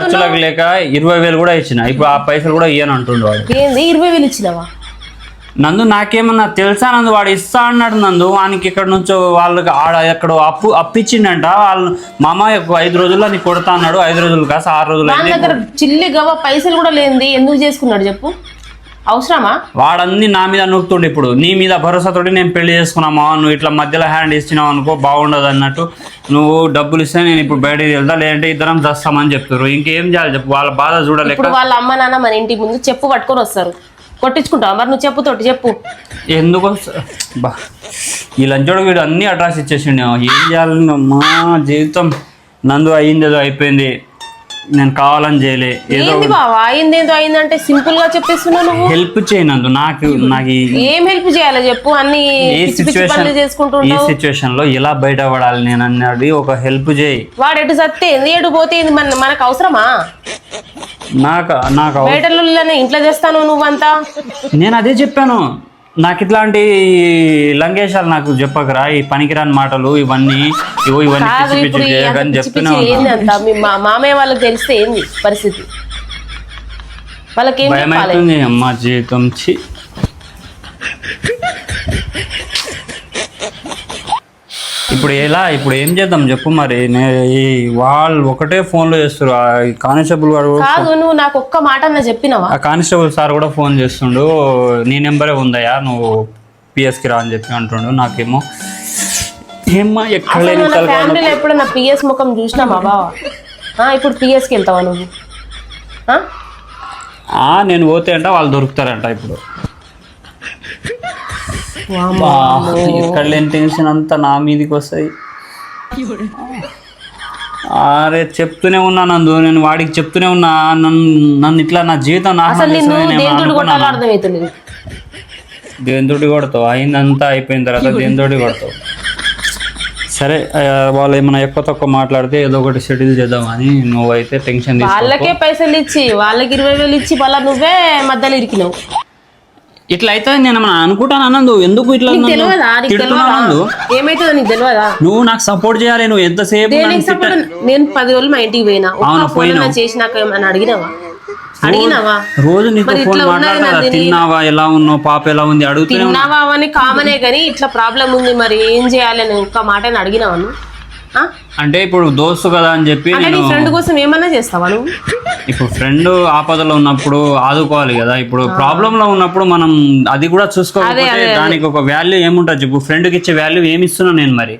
ఖర్చులకు లేక 20,000 కూడా ఇచ్చిన. ఇప్పుడు ఆ పైసలు కూడా ఇయ్యను అంటుండు వాడు. ఏంది 20,000 ఇచ్చినావా? నందు నాకేమన్నా తెలుసా నందు, వాడు ఇస్తా అన్నాడు నందు. వానికి ఇక్కడ నుంచో వాళ్ళకి ఆడ ఎక్కడ అప్పిచ్చిండంట. వాళ్ళు మామ 5 రోజుల్లో నీకు కొడతా అన్నాడు. 5 రోజులు కాస్త 6 రోజులు వాళ్ళ దగ్గర చిల్లి గవ పైసలు కూడా లేనిది ఎందుకు చేసుకున్నాడు చెప్పు? అవసరమా? వాడన్నీ నా మీద నొక్కుతుండే. ఇప్పుడు నీ మీద భరోసాతోటి నేను పెళ్లి చేసుకున్నామా, నువ్వు ఇట్లా మధ్యలో హ్యాండ్ ఇచ్చినావు అనుకో బాగుండదు అన్నట్టు. నువ్వు డబ్బులు ఇస్తే నేను ఇప్పుడు బయటకు వెళ్తా, లేదంటే ఇద్దరం చేస్తామని చెప్తారు. ఇంకేం చేయాలి చెప్పు? వాళ్ళ బాధ చూడలేక. ఇప్పుడు వాళ్ళ అమ్మ నాన్న మన ఇంటి ముందు చెప్పు పట్టుకొని వస్తారు, కొట్టించుకుంటావా? మరి నువ్వు చెప్పుతోటి చెప్పు. ఎందుకు బా ఈ లంచోడు వీడు అన్ని అడ్రస్ ఇచ్చేసిండు. ఏం చేయాలి మా జీవితం? నందు అయ్యిందేదో అయిపోయింది, నేను కావాలని చేయలే. ఏదో బావా అయిందేదో అయిందంటే సింపుల్ గా చెప్పేస్తున్నావు నువ్వు. హెల్ప్ చేయనందు. నాకు ఏం హెల్ప్ చేయాలి చెప్పు? అన్ని ఈ సిచ్యువేషన్ లో ఎలా బయటపడాలి నేను అన్నది ఒక హెల్ప్ చేయి. వాడు ఎటు సత్తే ఎటు పోతే మనకు అవసరమా? నాకు బయటలోనే ఇంట్లో చేస్తాను నువ్వంతా. నేను అదే చెప్పాను. నాకు ఇట్లాంటి లంగేశాలు నాకు చెప్పకరా, ఈ పనికిరాని మాటలు ఇవన్నీ చేయకని చెప్తూనే మామయ్య వాళ్ళకి తెలిస్తే ఏంది పరిస్థితి? వాళ్ళకి భయమైతుంది అమ్మ జీవితం. ఇప్పుడు ఏం చేద్దాం చెప్పు మరి? వాళ్ళు ఒకటే ఫోన్ లో చేస్తారు. కానిస్టేబుల్ వాడు కాదు, నువ్వు నాకు ఒక్క మాట అన్న చెప్పినావా? ఆ కానిస్టేబుల్ సార్ కూడా ఫోన్ చేస్తుండు, నీ నెంబరే ఉందయ్యా నువ్వు పిఎస్కి రా అని చెప్పి అంటుండు. నాకేమో ఏమ్మా ఫ్యామిలీలో ఎప్పుడన్నా పిఎస్ ముఖం చూసినామా బావా? ఇప్పుడు పిఎస్కి వెళ్తావా నువ్వు? నేను పోతే అంట వాళ్ళు దొరుకుతారంట. ఇప్పుడు ఎక్కడ లేని టెన్షన్ అంతా నా మీదకి వస్తాయి. అరే చెప్తూనే ఉన్నా నందు, నేను వాడికి చెప్తూనే ఉన్నా. నన్ను ఇట్లా నా జీవితం దేంతోటి కొడతావు? అయిందంతా అయిపోయిన తర్వాత దేంతోటి కొడతావు? సరే వాళ్ళు ఏమైనా ఎక్కువ తక్కువ మాట్లాడితే ఏదో ఒకటి సెటిల్ చేద్దామని. నువ్వైతే టెన్షన్ వాళ్ళకే పైసలు ఇచ్చి వాళ్ళకి 20,000 ఇచ్చి మళ్ళీ నువ్వే మధ్యలో ఇరికినావు. ఇట్లా అయితే నేను అనుకుంటాను అన్నందు. ఎందుకు ఇట్లా ఏమైతుందో నీకు తెలియదా? నువ్వు నాకు సపోర్ట్ చేయాలి. నువ్వు ఎంతసేపు నేను 10 రోజులు మా ఇంటికి పోయినా చేసినాక ఏమన్నా అడిగినావా? రోజు నీకు ఫోన్ మాట్లాడతా, తిన్నావా, ఎలా ఉన్నావు, పాప ఎలా ఉంది అడుగుతున్నా. తిన్నావా అని కామనే కానీ ఇట్లా ప్రాబ్లం ఉంది మరి ఏం చేయాలి అని ఒక్క మాట అడిగినావా? అంటే ఇప్పుడు దోస్తు కదా అని చెప్పి ఫ్రెండ్ కోసం ఏమన్నా చేస్తావా నువ్వు? ఇప్పుడు ఫ్రెండ్ ఆపదలో ఉన్నప్పుడు ఆదుకోవాలి కదా. ఇప్పుడు ప్రాబ్లం లో ఉన్నప్పుడు మనం అది కూడా చూసుకోకపోతే దానికి ఒక వాల్యూ ఏముంటుంది చెప్పు? ఫ్రెండ్కి ఇచ్చే వాల్యూ ఏమి ఇస్తున్నా నేను మరి?